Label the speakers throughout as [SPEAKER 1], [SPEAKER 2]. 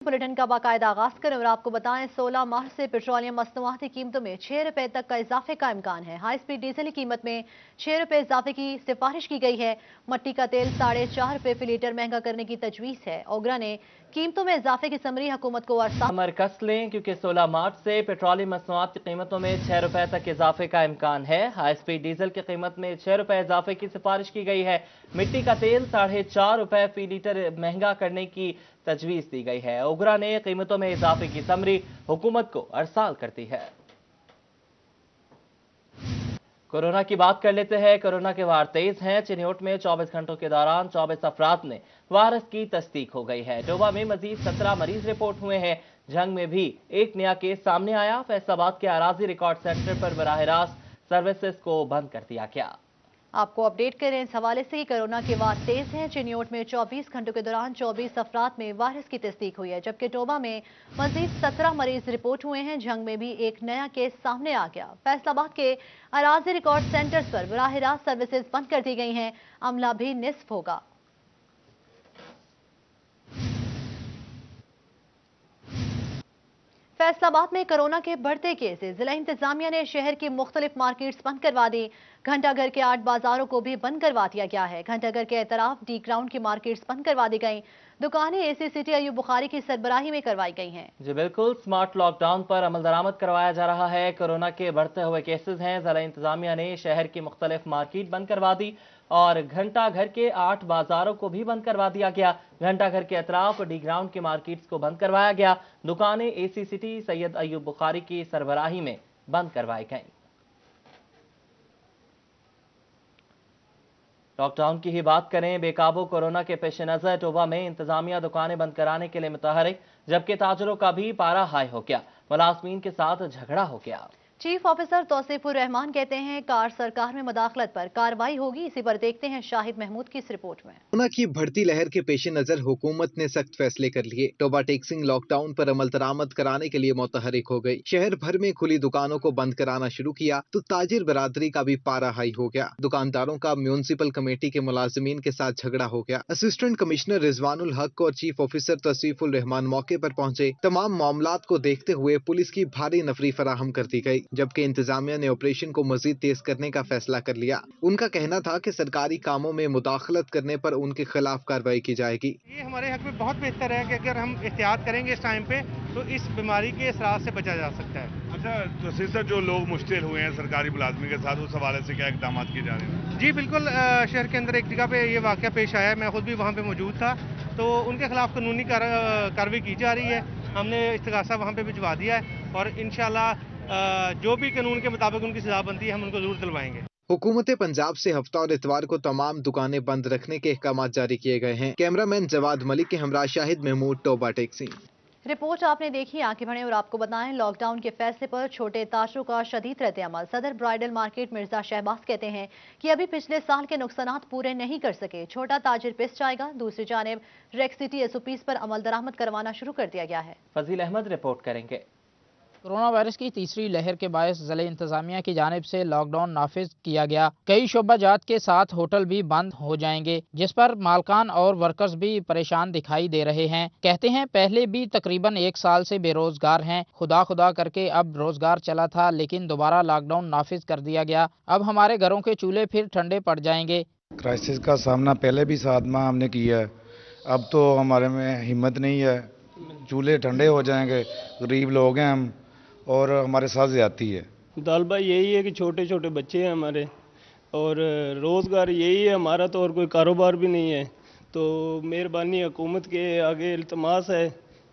[SPEAKER 1] Bulletin का बाकायदा आगाज करें और आपको बताएं 16 मार्च से पेट्रोलियम मसनूआत की कीमतों में 6 रुपए तक का इजाफे का इम्कान है। हाई स्पीड डीजल की कीमत में 6 रुपए इजाफे की सिफारिश की गई है। मट्टी का तेल 4.5 रुपए फी लीटर महंगा करने की तजवीज है। ओगरा ने कीमतों में इजाफे की समरी हुकूमत को
[SPEAKER 2] मरकज लें क्योंकि 16 मार्च से पेट्रोलियम मसनूआत की कीमतों में 6 रुपए तक इजाफे का इम्कान है। हाई स्पीड डीजल की कीमत में 6 रुपए इजाफे की सिफारिश की गई है। मिट्टी का तेल 4.5 रुपए फी लीटर महंगा करने की तजवीज दी गई है। ओगरा ने कीमतों में इजाफे की समरी हुकूमत को अरसाल करती है। कोरोना की बात कर लेते हैं। कोरोना के वार तेज हैं। चिन्योट में 24 घंटों के दौरान 24 अफराद में वायरस की तस्दीक हो गई है। डोबा में मजीद 17 मरीज रिपोर्ट हुए हैं। जंग में भी एक नया केस सामने आया। फैसलाबाद के अराजी रिकॉर्ड सेंटर पर बराह रास्त सर्विसेज को बंद कर दिया गया।
[SPEAKER 1] आपको अपडेट करें इस हवाले से कोरोना के वार तेज हैं। चिन्योट में 24 घंटों के दौरान 24 अफराद में वायरस की तस्दीक हुई है, जबकि टोबा में मजीद 17 मरीज रिपोर्ट हुए हैं। जंग में भी एक नया केस सामने आ गया। फैसलाबाद के अराजी रिकॉर्ड सेंटर्स पर बराह रास्त सर्विसेज बंद कर दी गई हैं। अमला भी निस्फ होगा। फैसलाबाद में कोरोना के बढ़ते केसेस। जिला इंतजामिया ने शहर की मुख्तलिफ मार्केट्स बंद करवा दी। घंटाघर के 8 बाजारों को भी बंद करवा दिया गया है। घंटाघर के एतराफ डी ग्राउंड की मार्केट्स बंद करवा दी गई। दुकानें एसी सिटी अयूब बुखारी की सरबराही में करवाई गई हैं।
[SPEAKER 2] जी बिल्कुल, स्मार्ट लॉकडाउन पर अमल दरामद करवाया जा रहा है। कोरोना के बढ़ते हुए केसेस हैं। जिला इंतजामिया ने शहर की मुख्तलिफ मार्केट बंद करवा दी और घंटाघर के 8 बाजारों को भी बंद करवा दिया गया। घंटाघर के अतराफ डी ग्राउंड की मार्केट्स को बंद करवाया गया। दुकानें एसी सिटी सैयद अयूब बुखारी की सरबराही में बंद करवाई गई। लॉकडाउन की ही बात करें। बेकाबू कोरोना के पेश नजर टोबा में इंतजामिया दुकानें बंद कराने के लिए मुतहरिक, जबकि ताजरों का भी पारा हाई हो गया। मुलाजमीन के साथ झगड़ा हो गया।
[SPEAKER 1] चीफ ऑफिसर तौसीफुर रहमान कहते हैं कार सरकार में मुदाखलत पर कार्रवाई होगी। इसी पर देखते हैं शाहिद महमूद की इस रिपोर्ट में।
[SPEAKER 3] कोरोना की बढ़ती लहर के पेश नजर हुकूमत ने सख्त फैसले कर लिए। टोबा टेक्सिंग लॉकडाउन पर अमल दरामद कराने के लिए मुतहरिक हो गई। शहर भर में खुली दुकानों को बंद कराना शुरू किया तो ताजिर बरादरी का भी पारा हाई हो गया। दुकानदारों का म्यूनसिपल कमेटी के मुलाजमीन के साथ झगड़ा हो गया। असिस्टेंट कमिश्नर रिजवानुल हक और चीफ ऑफिसर तौसीफुर रहमान मौके पर पहुंचे। तमाम मामलात को देखते हुए पुलिस की भारी नफरी फराहम कर दी गई, जबकि इंतजामिया ने ऑपरेशन को मजीद तेज करने का फैसला कर लिया। उनका कहना था कि सरकारी कामों में मुदाखलत करने पर उनके खिलाफ कार्रवाई की जाएगी।
[SPEAKER 4] ये हमारे हक में बहुत बेहतर है कि अगर हम एहतियात करेंगे इस टाइम पे तो इस बीमारी के असरात से बचा जा सकता है।
[SPEAKER 5] अच्छा, तो सर जो लोग मुश्तिल हुए हैं सरकारी मुलाजमी के साथ, उस हवाले से क्या इकदाम किए जा रहे हैं?
[SPEAKER 4] जी बिल्कुल, शहर के अंदर एक जगह पे ये वाक़या पेश आया है। मैं खुद भी वहाँ पे मौजूद था, तो उनके खिलाफ कानूनी कार्रवाई की जा रही है। हमने इस्तगासा वहाँ पे भिजवा दिया है और इंशाल्लाह जो भी कानून के मुताबिक उनकी सजा बनती है हम उनको जरूर दिलवाएंगे।
[SPEAKER 3] हुकूमत पंजाब से हफ्ता और इतवार को तमाम दुकानें बंद रखने के अहकाम जारी किए गए हैं। कैमरामैन जवाद मलिक के हमरा शाहिद महमूद, टोबा टेक्सिंग।
[SPEAKER 1] रिपोर्ट आपने देखी, आंखें बढ़े। और आपको बताएं लॉकडाउन के फैसले पर छोटे ताजरों का शदीद रद्द अमल। सदर ब्राइडल मार्केट मिर्जा शहबाज कहते हैं कि अभी पिछले साल के नुकसानात पूरे नहीं कर सके। छोटा ताजिर पिस जाएगा। दूसरी जानिब रेक सिटी एसओपीज पर अमल दरामद करवाना शुरू कर दिया गया है।
[SPEAKER 2] फजील अहमद रिपोर्ट करेंगे।
[SPEAKER 6] कोरोना वायरस की तीसरी लहर के बायस जिले इंतजामिया की जानिब से लॉकडाउन नाफिज किया गया। कई शोबाजात के साथ होटल भी बंद हो जाएंगे, जिस पर मालकान और वर्कर्स भी परेशान दिखाई दे रहे हैं। कहते हैं पहले भी तकरीबन 1 साल से बेरोजगार हैं। खुदा खुदा करके अब रोजगार चला था, लेकिन दोबारा लॉकडाउन नाफिज कर दिया गया। अब हमारे घरों के चूल्हे फिर ठंडे पड़ जाएंगे।
[SPEAKER 7] क्राइसिस का सामना पहले भी 7 माह हमने किया है, अब तो हमारे में हिम्मत नहीं है। चूल्हे ठंडे हो जाएंगे, गरीब लोग हैं हम और हमारे साथ ज्यादती है।
[SPEAKER 8] दालबा यही है कि छोटे छोटे बच्चे हैं हमारे और रोज़गार यही है हमारा, तो और कोई कारोबार भी नहीं है। तो मेहरबानी हुकूमत के आगे इल्तमास है,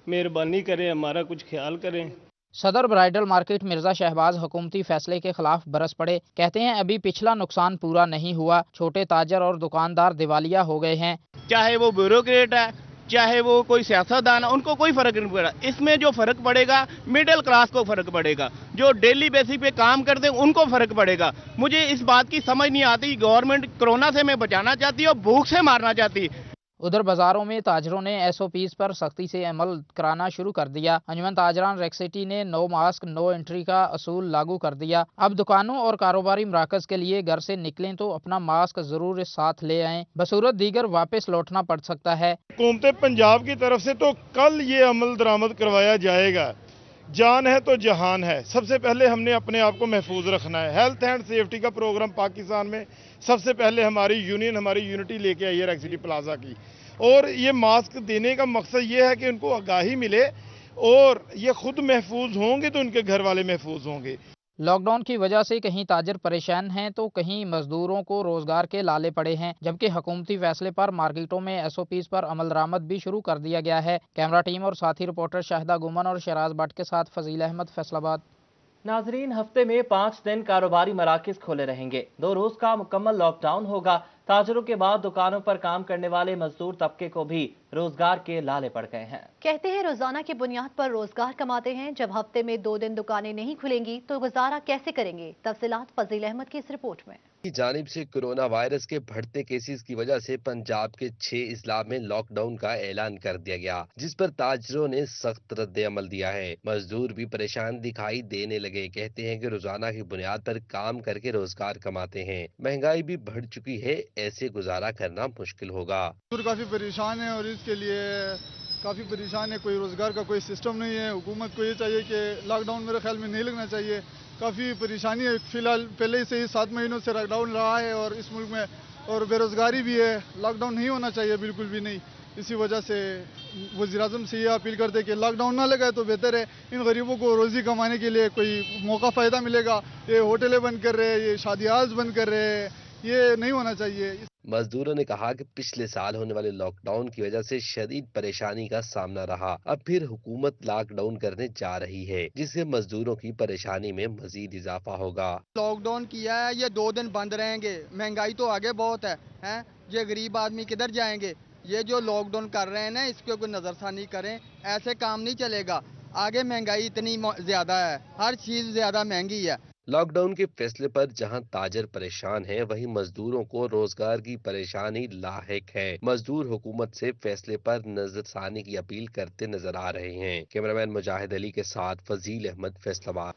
[SPEAKER 8] मेहरबानी करें, हमारा कुछ ख्याल करें।
[SPEAKER 6] सदर ब्राइडल मार्केट मिर्जा शहबाज हुकूमती फैसले के खिलाफ बरस पड़े। कहते हैं अभी पिछला नुकसान पूरा नहीं हुआ। छोटे ताजर और दुकानदार दिवालिया हो गए हैं।
[SPEAKER 9] चाहे वो ब्यूरोक्रेट है, चाहे वो कोई सियासतदान है, उनको कोई फर्क नहीं पड़ेगा। इसमें जो फर्क पड़ेगा मिडिल क्लास को फर्क पड़ेगा, जो डेली बेसिस पे काम करते हैं उनको फर्क पड़ेगा। मुझे इस बात की समझ नहीं आती, गवर्नमेंट कोरोना से हमें बचाना चाहती है और भूख से मारना चाहती है।
[SPEAKER 6] उधर बाजारों में ताजरों ने SOPs पर सख्ती से अमल कराना शुरू कर दिया। अंजुमन ताजरान रेक्सिटी ने नो मास्क नो एंट्री का असूल लागू कर दिया। अब दुकानों और कारोबारी मराकज के लिए घर से निकलें तो अपना मास्क जरूर साथ ले आएं, बसूरत दीगर वापस लौटना पड़ सकता है।
[SPEAKER 10] हुकूमत पंजाब की तरफ से तो कल ये अमल दरामद करवाया जाएगा। जान है तो जहान है। सबसे पहले हमने अपने आप को महफूज रखना है। हेल्थ एंड सेफ्टी का प्रोग्राम पाकिस्तान में सबसे पहले हमारी यूनियन, हमारी यूनिटी लेके आई है रेक्सिटी प्लाजा की, और ये मास्क देने का मकसद ये है कि उनको आगाही मिले और ये खुद महफूज होंगे तो उनके घर वाले महफूज होंगे।
[SPEAKER 6] लॉकडाउन की वजह से कहीं ताजर परेशान हैं तो कहीं मजदूरों को रोजगार के लाले पड़े हैं, जबकि हुकूमती फैसले पर मार्केटों में SOPs पर अमल दरामद भी शुरू कर दिया गया है। कैमरा टीम और साथी रिपोर्टर शाहिदा गुमन और शराज भट्ट के साथ फजील अहमद, फैसलाबाद।
[SPEAKER 2] नाजरीन, हफ्ते में 5 दिन कारोबारी मराकज खुले रहेंगे। 2 रोज का मुकम्मल लॉकडाउन होगा। ताजरों के बाद दुकानों पर काम करने वाले मजदूर तबके को भी रोजगार के लाले पड़ गए हैं।
[SPEAKER 1] कहते हैं रोजाना की बुनियाद पर रोजगार कमाते हैं। जब हफ्ते में 2 दिन दुकानें नहीं खुलेंगी तो गुजारा कैसे करेंगे? तफसीलात फजील अहमद की इस रिपोर्ट में।
[SPEAKER 11] की जानिब से कोरोना वायरस के बढ़ते केसेस की वजह से पंजाब के 6 अजला में लॉकडाउन का ऐलान कर दिया गया, जिस पर ताजरों ने सख्त रद्द अमल दिया है। मजदूर भी परेशान दिखाई देने लगे। कहते हैं कि रोजाना की बुनियाद पर काम करके रोजगार कमाते हैं। महंगाई भी बढ़ चुकी है, ऐसे गुजारा करना मुश्किल होगा।
[SPEAKER 12] काफी परेशान है और इसके लिए काफी परेशान है। कोई रोजगार का कोई सिस्टम नहीं है। हुकूमत को ये चाहिए कि लॉकडाउन मेरे ख्याल में नहीं लगना चाहिए। काफ़ी परेशानी है। फिलहाल पहले से ही 7 महीनों से लॉकडाउन रहा है और इस मुल्क में, और बेरोजगारी भी है। लॉकडाउन नहीं होना चाहिए, बिल्कुल भी नहीं। इसी वजह से वज़ीर-ए-आज़म से ये अपील करते हैं कि लॉकडाउन ना लगाए तो बेहतर है। इन गरीबों को रोज़ी कमाने के लिए कोई मौका फ़ायदा मिलेगा। ये होटलें बंद कर रहे हैं, ये शादी-हाल बंद कर रहे हैं, ये नहीं होना चाहिए।
[SPEAKER 11] मजदूरों ने कहा कि पिछले साल होने वाले लॉकडाउन की वजह से शदीद परेशानी का सामना रहा। अब फिर हुकूमत लॉकडाउन करने जा रही है, जिससे मजदूरों की परेशानी में मजीद इजाफा होगा।
[SPEAKER 13] लॉकडाउन किया है, ये 2 दिन बंद रहेंगे। महंगाई तो आगे बहुत है? ये गरीब आदमी किधर जाएंगे? ये जो लॉकडाउन कर रहे हैं ना, इसके कोई नजरसानी करें। ऐसे काम नहीं चलेगा। आगे महंगाई इतनी ज्यादा है, हर चीज ज्यादा महंगी है।
[SPEAKER 11] लॉकडाउन के फैसले पर जहां ताजर परेशान हैं, वहीं मजदूरों को रोजगार की परेशानी लाहिक है। मजदूर हुकूमत से फैसले पर नजरसानी की अपील करते नजर आ रहे हैं। कैमरामैन मुजाहिद अली के साथ फजील अहमद, फैसलाबाद।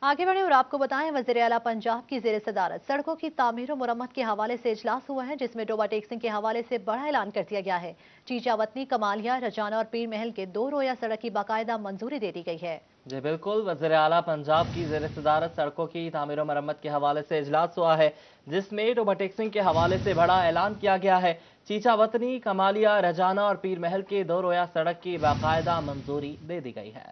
[SPEAKER 1] आगे बढ़े और आपको बताएं, वज़ीर आला पंजाब की ज़ेर सदारत सड़कों की तामीर और मुरम्मत के हवाले से इजलास हुआ है, जिसमें टोबा टेक्सिंग के हवाले से बड़ा ऐलान कर दिया गया है। चीचा वतनी, कमालिया, रजाना और पीर महल के 2 रोया सड़क की बाकायदा मंजूरी दे दी गई है।
[SPEAKER 2] जी बिल्कुल, वज़ीर आला पंजाब की ज़ेर सदारत सड़कों की तामीर और मरम्मत के हवाले से इजलास हुआ है, जिसमें टोबा टेक्सिंग के हवाले से बड़ा ऐलान किया गया है। चीचा वतनी, कमालिया, रजाना और पीर महल के 2 रोया सड़क की बाकायदा मंजूरी दे दी गई है।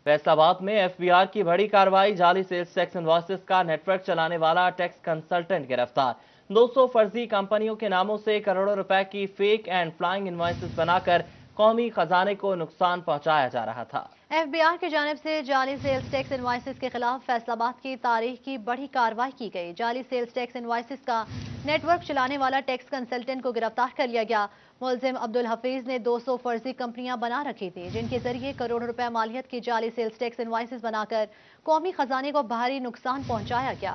[SPEAKER 2] फैसलाबाद में FBI की बड़ी कार्रवाई। जाली सेल्स टैक्स इनवॉइसेस का नेटवर्क चलाने वाला टैक्स कंसल्टेंट गिरफ्तार। 200 फर्जी कंपनियों के नामों से करोड़ों रुपए की फेक एंड फ्लाइंग इनवॉइसेस बनाकर कौमी खजाने को नुकसान पहुंचाया जा रहा था।
[SPEAKER 1] FBI की जानिब से जाली सेल्स टैक्स इनवॉइसेस के खिलाफ फैसलाबाद की तारीख की बड़ी कार्रवाई की गई। जाली सेल्स टैक्स इनवॉइसेस का नेटवर्क चलाने वाला टैक्स कंसल्टेंट को गिरफ्तार कर लिया गया। मुलजिम अब्दुल हफीज ने 200 फर्जी कंपनियां बना रखी थी, जिनके जरिए करोड़ों रुपए मालियत की जाली सेल्स टैक्स इनवॉइसेस बनाकर कौमी खजाने को भारी नुकसान पहुंचाया गया।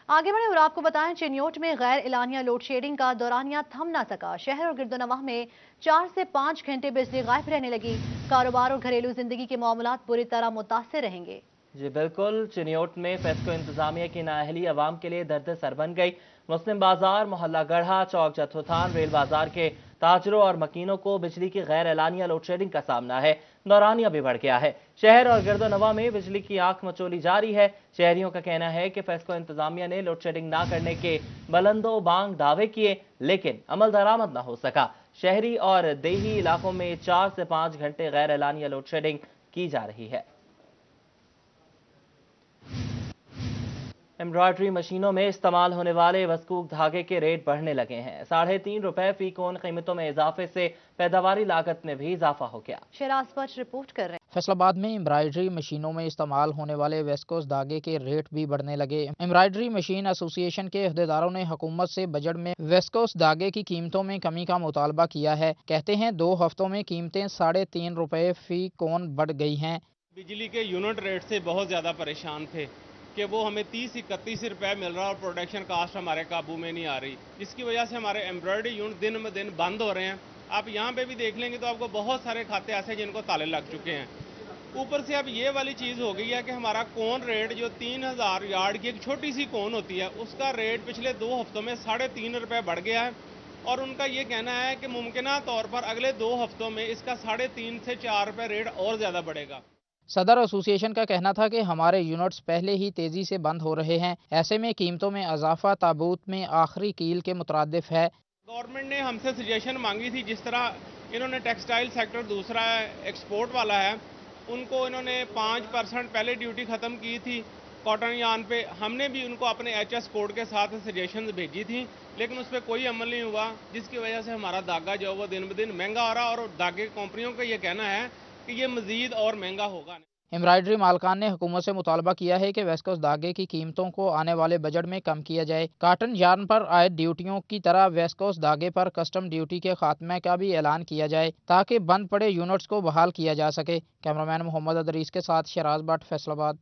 [SPEAKER 1] आगे बढ़े और आपको बताएं, चिन्योट में गैर एलानिया लोड शेडिंग का दौरानिया थम ना सका। शहर और गिरदोनवाह में 4 से 5 घंटे बिजली गायब रहने लगी। कारोबार और घरेलू जिंदगी के मामलात बुरी तरह मुतासिर रहेंगे।
[SPEAKER 2] जी बिल्कुल, चिन्योट में फेस्को इंतजामिया की नाअहली अवाम के लिए दर्द सर बन गई। मुस्लिम बाजार, मोहल्ला गढ़ा, चौक जथोथान, रेल बाजार के ताजरों और मकीनों को बिजली की गैर एलानिया लोड शेडिंग का सामना है। दौरानिया भी बढ़ गया है। शहर और गिरदोनवाह में बिजली की आंख मचोली जारी है। शहरियों का कहना है कि फेस्को इंतजामिया ने लोड शेडिंग ना करने के बुलंदो बांग दावे किए, लेकिन अमल दरामद न हो सका। शहरी और देही इलाकों में 4 से 5 घंटे गैर एलानिया लोड शेडिंग की जा रही है। एम्ब्रॉयडरी मशीनों में इस्तेमाल होने वाले वस्कूक धागे के रेट बढ़ने लगे हैं। 3.5 रुपए फी कोन कीमतों में इजाफे से पैदावारी लागत में भी इजाफा हो गया।
[SPEAKER 1] शराज पर रिपोर्ट कर रहे हैं।
[SPEAKER 6] फैसलाबाद में एम्ब्रॉयडरी मशीनों में इस्तेमाल होने वाले वेस्कोस धागे के रेट भी बढ़ने लगे। एम्ब्रॉयडरी मशीन एसोसिएशन के अहदेदारों ने हुकूमत से बजट में वेस्कोस धागे की कीमतों में कमी का मुतालबा किया है। कहते हैं 2 हफ्तों में कीमतें 3.5 रुपए फी कोन बढ़ गई हैं।
[SPEAKER 8] बिजली के यूनिट रेट से बहुत ज़्यादा परेशान थे।
[SPEAKER 14] کہ وہ ہمیں 30-31 روپے مل رہا ہے اور پروڈکشن کاسٹ ہمارے قابو میں نہیں آ رہی، جس کی وجہ سے ہمارے ایمبرائڈری یونٹ دن میں دن بند ہو رہے ہیں۔ آپ یہاں پہ بھی دیکھ لیں گے تو آپ کو بہت سارے کھاتے ایسے ہیں جن کو تالے لگ چکے ہیں۔ اوپر سے اب یہ والی چیز ہو گئی ہے کہ ہمارا کون ریٹ جو 3000 یارڈ کی ایک چھوٹی سی کون ہوتی ہے اس کا ریٹ پچھلے 2 ہفتوں میں 3.5 روپے بڑھ گیا ہے، اور ان کا یہ کہنا ہے کہ ممکنہ طور پر اگلے 2 ہفتوں میں اس کا 3.5 سے 4 روپے ریٹ اور زیادہ بڑھے گا۔
[SPEAKER 6] صدر ایسوسی ایشن کا کہنا تھا کہ ہمارے یونٹس پہلے ہی تیزی سے بند ہو رہے ہیں، ایسے میں قیمتوں میں اضافہ تابوت میں آخری کیل کے مترادف ہے۔
[SPEAKER 14] گورنمنٹ نے ہم سے سجیشن مانگی تھی، جس طرح انہوں نے ٹیکسٹائل سیکٹر دوسرا ایکسپورٹ والا ہے، ان کو انہوں نے 5% پہلے ڈیوٹی ختم کی تھی کاٹن یارن پہ، ہم نے بھی ان کو اپنے ایچ ایس کوڈ کے ساتھ سجیشنز بھیجی تھیں، لیکن اس پہ کوئی عمل نہیں ہوا، جس کی وجہ سے ہمارا دھاگا جو وہ دن بدن مہنگا ہو رہا، اور دھاگے کمپنیوں کا یہ کہنا ہے کہ یہ مزید اور مہنگا ہوگا۔
[SPEAKER 6] ایمبرائڈری مالکان نے حکومت سے مطالبہ کیا ہے کہ ویسکوس دھاگے کی قیمتوں کو آنے والے بجٹ میں کم کیا جائے۔ کاٹن یارن پر عائد ڈیوٹیوں کی طرح ویسکوس دھاگے پر کسٹم ڈیوٹی کے خاتمے کا بھی اعلان کیا جائے تاکہ بند پڑے یونٹس کو بحال کیا جا سکے۔ کیمرامین محمد ادریس کے ساتھ شراز بٹ، فیصل آباد۔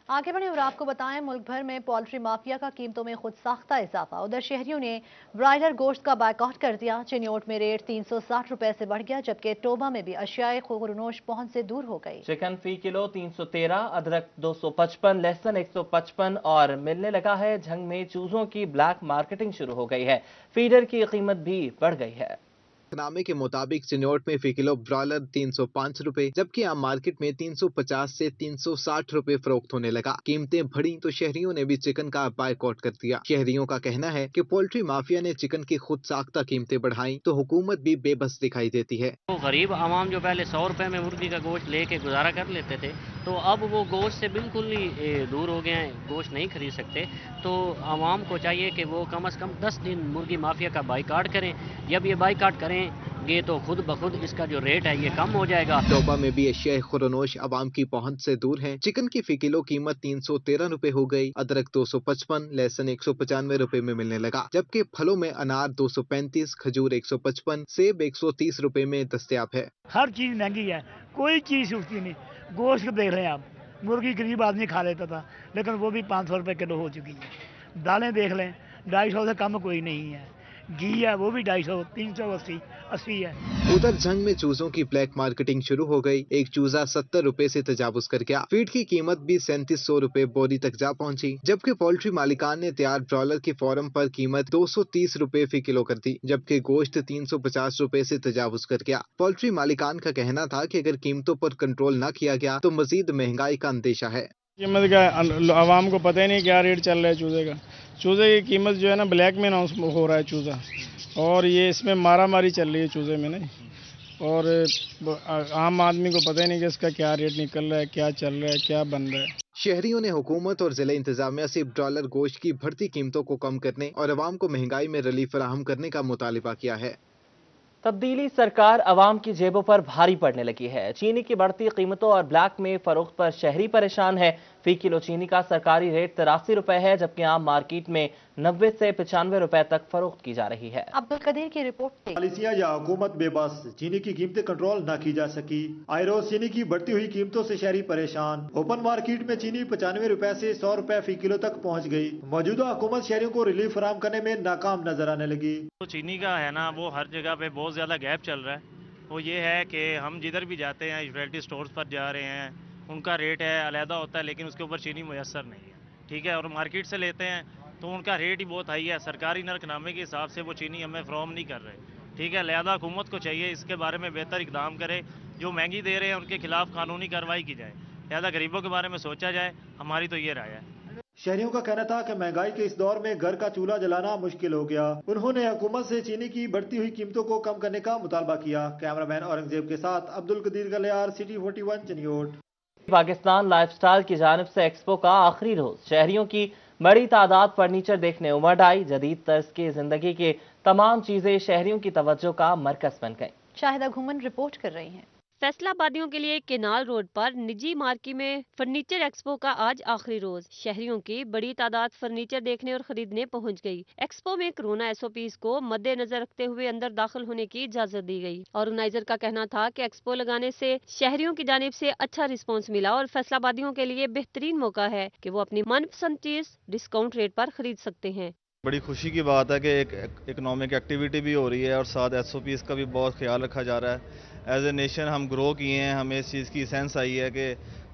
[SPEAKER 1] آگے بڑھیں اور آپ کو بتائیں، ملک بھر میں پولٹری مافیا کا قیمتوں میں خود ساختہ اضافہ۔ ادھر شہریوں نے برائلر گوشت کا بائیکاٹ کر دیا۔ چنیوٹ میں ریٹ 360 روپے سے بڑھ گیا، جبکہ ٹوبہ میں بھی اشیاء خورنوش پہنچ سے دور ہو گئی۔
[SPEAKER 2] چکن فی کلو 313، ادرک 255، لہسن 155 اور ملنے لگا ہے۔ جھنگ میں چوزوں کی بلیک مارکیٹنگ شروع ہو گئی ہے، فیڈر کی قیمت بھی بڑھ گئی ہے۔
[SPEAKER 3] نامے کے مطابق چنیوٹ میں فی کلو برالر 305 روپے جبکہ عام مارکیٹ میں 350 سے 360 روپے فروخت ہونے لگا۔ قیمتیں بڑھی تو شہریوں نے بھی چکن کا بائیکاٹ کر دیا۔ شہریوں کا کہنا ہے کہ پولٹری مافیا نے چکن کی خود ساختہ قیمتیں بڑھائیں تو حکومت بھی بے بس دکھائی دیتی ہے۔
[SPEAKER 15] غریب عوام جو پہلے 100 روپے میں مرغی کا گوشت لے کے گزارا کر لیتے تھے تو اب وہ گوشت سے بالکل ہی دور ہو گئے ہیں، گوشت نہیں خرید سکتے۔ تو عوام کو چاہیے کہ وہ کم از کم 10 دن مرغی مافیا کا بائیکاٹ کریں۔ جب یہ بائیکاٹ کریں گے تو خود بخود اس کا جو ریٹ ہے یہ کم ہو جائے گا۔
[SPEAKER 3] ٹوبہ میں بھی اشیاء خورنوش عوام کی پہنچ سے دور ہیں۔ چکن کی فی کلو قیمت 313 روپے ہو گئی، ادرک 255، لہسن 195 روپے میں ملنے لگا، جبکہ پھلوں میں انار 235، کھجور 155، سیب 130 روپے میں دستیاب ہے۔
[SPEAKER 16] ہر چیز مہنگی ہے، کوئی چیز سستی نہیں۔ گوشت دیکھ رہے ہیں آپ، مرغی غریب آدمی کھا لیتا تھا لیکن وہ بھی 500 روپے کلو ہو چکی ہے۔ دالیں دیکھ لیں، 250 سے کم کوئی نہیں ہے۔ گھی ہے وہ بھی 250، 380، 80 ہے۔
[SPEAKER 3] ادھر جھنگ میں چوزوں کی بلیک مارکیٹنگ شروع ہو گئی۔ ایک چوزہ 70 روپے سے تجاوز کر گیا۔ فیڈ کی قیمت بھی 3700 روپے بوری تک جا پہنچی، جبکہ پولٹری مالکان نے تیار برالر کی فارم پر قیمت 230 روپے فی کلو کر دی، جبکہ گوشت 350 روپے سے تجاوز کر گیا۔ پولٹری مالکان کا کہنا تھا کہ اگر قیمتوں پر کنٹرول نہ کیا گیا تو مزید مہنگائی کا اندیشہ ہے۔
[SPEAKER 10] قیمت کا عوام کو پتہ ہی نہیں کیا ریٹ چل رہا ہے چوزے کا۔ چوزے کی قیمت جو ہے نا بلیک میں اناؤنس ہو رہا ہے چوزہ، اور یہ اس میں مارا ماری چل رہی ہے چوزے میں نہیں، اور عام آدمی کو پتہ ہی نہیں کہ اس کا کیا ریٹ نکل رہا ہے، کیا چل رہا ہے، کیا بن رہا ہے۔
[SPEAKER 3] شہریوں نے حکومت اور ضلع انتظامیہ سے برالر گوشت کی بڑھتی قیمتوں کو کم کرنے اور عوام کو مہنگائی میں ریلیف فراہم کرنے کا مطالبہ کیا ہے۔
[SPEAKER 2] تبدیلی سرکار عوام کی جیبوں پر بھاری پڑنے لگی ہے۔ چینی کی بڑھتی قیمتوں اور بلیک میں فروخت پر شہری پریشان ہے۔ فی کلو چینی کا سرکاری ریٹ 83 روپے ہے، جبکہ عام مارکیٹ میں 90 سے 95 روپے تک فروخت کی جا رہی ہے۔
[SPEAKER 1] عبدالقدیر کی رپورٹ۔
[SPEAKER 17] پالیسیاں یا حکومت بے بس، چینی کی قیمتیں کنٹرول نہ کی جا سکی۔ آئے روز چینی کی بڑھتی ہوئی قیمتوں سے شہری پریشان۔ اوپن مارکیٹ میں چینی 95 روپے سے 100 روپے فی کلو تک پہنچ گئی۔ موجودہ حکومت شہریوں کو ریلیف فراہم کرنے میں ناکام نظر آنے لگی۔
[SPEAKER 18] چینی کا ہے نا وہ ہر جگہ پہ بہت زیادہ گیپ چل رہا ہے۔ وہ یہ ہے کہ ہم جدھر بھی جاتے ہیں یوٹیلٹی سٹورز پر جا رہے ہیں، ان کا ریٹ ہے علیحدہ ہوتا ہے لیکن اس کے اوپر چینی میسر نہیں ہے، ٹھیک ہے، اور مارکیٹ سے لیتے ہیں تو ان کا ریٹ ہی بہت ہائی ہے، سرکاری نرخ نامے کے حساب سے وہ چینی ہمیں فراہم نہیں کر رہے، ٹھیک ہے، لہذا حکومت کو چاہیے اس کے بارے میں بہتر اقدام کرے، جو مہنگی دے رہے ہیں ان کے خلاف قانونی کارروائی کی جائے، لہذا غریبوں کے بارے میں سوچا جائے، ہماری تو یہ رائے ہے۔
[SPEAKER 17] شہریوں کا کہنا تھا کہ مہنگائی کے اس دور میں گھر کا چولہا جلانا مشکل ہو گیا۔ انہوں نے حکومت سے چینی کی بڑھتی ہوئی قیمتوں کو کم کرنے کا مطالبہ کیا۔ کیمرہ مین اورنگزیب کے ساتھ Abdul Qadeer Gilyar, city 41 Chiniot.
[SPEAKER 2] Pakistan lifestyle کی جانب سے ایکسپو کا آخری روز، شہریوں کی بڑی تعداد فرنیچر دیکھنے امڑ آئی۔ جدید طرز کی زندگی کے تمام چیزیں شہریوں کی توجہ کا مرکز بن گئیں۔
[SPEAKER 1] شاہدہ گھومن رپورٹ کر رہی ہیں۔
[SPEAKER 19] फैसलाबादियों के लिए केनाल रोड पर निजी मार्केट में फर्नीचर एक्सपो का आज आखिरी रोज। शहरियों की बड़ी तादाद फर्नीचर देखने और खरीदने पहुंच गई। एक्सपो में कोरोना SOPs को मद्देनजर रखते हुए अंदर दाखिल होने की इजाजत दी गई। ऑर्गेनाइजर का कहना था कि एक्सपो लगाने से शहरियों की जानिब से अच्छा रिस्पॉन्स मिला और फैसलाबादियों के लिए बेहतरीन मौका है कि वो अपनी मनपसंद चीज डिस्काउंट रेट पर खरीद सकते हैं।
[SPEAKER 20] बड़ी खुशी की बात है कि एक इकोनॉमिक एक्टिविटी भी हो रही है और साथ SOPs का भी बहुत ख्याल रखा जा रहा है। एज ए नेशन हम ग्रो किए हैं, हमें इस चीज़ की सेंस आई है कि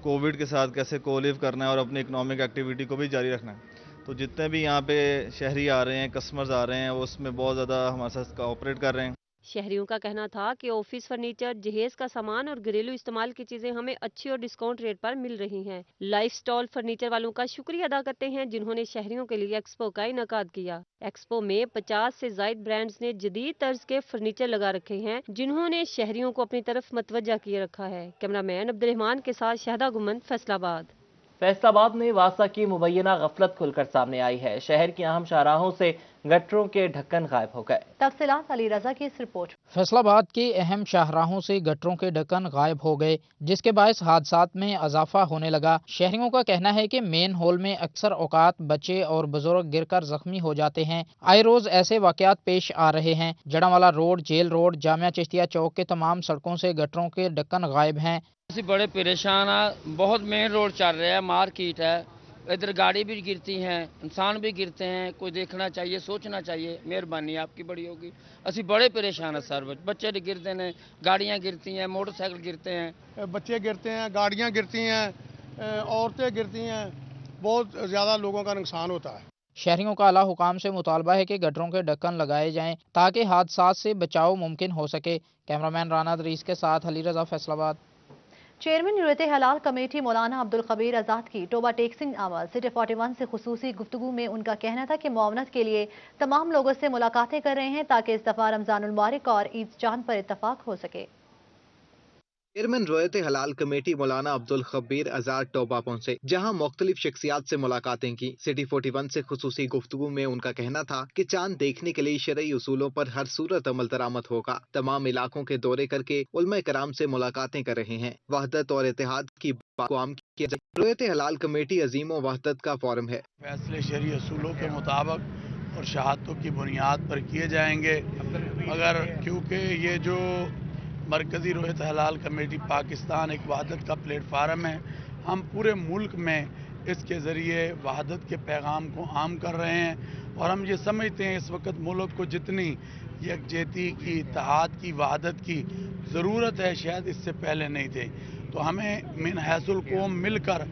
[SPEAKER 20] कोविड के साथ कैसे कोलिव करना है और अपनी इकोनॉमिक एक्टिविटी को भी जारी रखना है। तो जितने भी यहाँ पे शहरी आ रहे हैं, कस्टमर्स आ रहे हैं, वो उसमें बहुत ज़्यादा हमारे साथ कोऑपरेट कर रहे हैं।
[SPEAKER 19] शहरियों का कहना था कि ऑफिस फर्नीचर, जहेज का सामान और घरेलू इस्तेमाल की चीजें हमें अच्छी और डिस्काउंट रेट पर मिल रही हैं। लाइफ स्टॉल फर्नीचर वालों का शुक्रिया अदा करते हैं जिन्होंने शहरियों के लिए एक्सपो का इनेकाद किया। एक्सपो में 50 से ज्यादा ब्रांड्स ने जदीद तर्ज के फर्नीचर लगा रखे हैं जिन्होंने शहरियों को अपनी तरफ मतवज्जा किए रखा है। कैमरामैन अब्दुल-रहमान के साथ शहदा गुमन, फैसलाबाद।
[SPEAKER 2] फैसलाबाद में वासा की मुबैना गफलत खुलकर सामने आई है। शहर की अहम शाहराहों से गटरों के ढक्कन गायब हो गए।
[SPEAKER 1] तफसीलात अली रजा की इस रिपोर्ट।
[SPEAKER 6] फैसलाबाद के अहम शाहराहों से गटरों के ढक्कन गायब हो गए, जिसके बायस हादसात में इजाफा होने लगा। शहरियों का कहना है कि मेन हॉल में अक्सर औकात बच्चे और बुजुर्ग गिरकर जख्मी हो जाते हैं। आए रोज ऐसे वाकयात पेश आ रहे हैं। Jaranwala road, jail road, Jamia Chishtia Chowk के तमाम सड़कों से गटरों के ढक्कन गायब हैं।
[SPEAKER 21] ਅਸੀਂ बड़े परेशान हैं। बहुत मेन रोड चल रहा है, मार्केट है, इधर गाड़ी भी गिरती हैं, इंसान भी गिरते हैं। कोई देखना चाहिए, सोचना चाहिए। मेहरबानी आपकी बड़ी होगी। ਅਸੀਂ बड़े परेशान हैं सर। बच्चे गिरते हैं, गाड़ियाँ गिरती हैं, मोटरसाइकिल गिरते हैं,
[SPEAKER 22] बच्चे गिरते हैं, गाड़ियाँ गिरती हैं, औरतें गिरती हैं। बहुत ज़्यादा लोगों का नुकसान होता है।
[SPEAKER 6] शहरियों का आला हुकाम से मुतालबा है कि गटरों के ढक्कन लगाए जाएं ताकि हादसात से बचाव मुमकिन हो सके। कैमरामैन राना दरीस के साथ अली रजा, फैसलाबाद।
[SPEAKER 1] चेयरमैन जुर्रत हलाल कमेटी मौलाना अब्दुल खबीर आज़ाद की टोबा टेक्सिंग अमल सिटी 41 से खुसूसी गुफ्तगू में उनका कहना था कि मुआवनत के लिए तमाम लोगों से मुलाकातें कर रहे हैं ताकि इस दफा रमजानुल मुबारक और ईद चांद पर इत्तफाक हो सके।
[SPEAKER 3] चेयरमैन जुर्रत हलाल कमेटी मौलाना अब्दुल खबीर आज़ाद टोबा पहुंचे, जहां मुख्तलिफ शख्सियात से मुलाकातें की। सिटी 41 से खुसूसी गुफ्तगू में उनका कहना था कि चांद देखने के लिए शरई उसूलों पर हर सूरत अमल दरामद होगा। तमाम इलाकों के दौरे करके उलमा कराम से मुलाकातें कर रहे हैं। वहदत और इत्तेहाद की बात को आम किया जाए। जुर्रत हलाल कमेटी अजीम व वहदत का फोरम है।
[SPEAKER 23] फैसले शरई उसूलों के मुताबिक और शहादतों की बुनियाद पर किए जाएंगे। मगर क्योंकि ये जो मरकज़ी जुर्रत हलाल कमेटी पाकिस्तान एक वहदत का प्लेटफार्म है, हम पूरे मुल्क में इसके ज़रिए वहदत के पैगाम को आम कर रहे हैं और हम ये समझते हैं इस वक्त मुल्क को जितनी यकजहती की, इत्तेहाद की, वहदत की ज़रूरत है शायद इससे पहले नहीं थी। तो हमें मिन हैसुल कौम मिलकर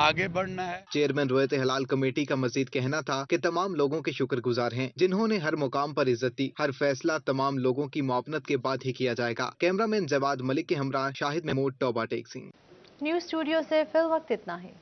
[SPEAKER 23] आगे बढ़ना है। चेयरमैन जुर्रत हलाल कमेटी का मजीद कहना था कि तमाम लोगों के शुक्रगुजार हैं जिन्होंने हर मुकाम पर इज्जत दी। हर फैसला तमाम लोगों की मुआवनत के बाद ही किया जाएगा। कैमरामैन जवाद मलिक के हमरा शाहिद महमूद, टोबा टेक्सिंग।
[SPEAKER 1] न्यूज़ स्टूडियो से फिल वक्त इतना ही।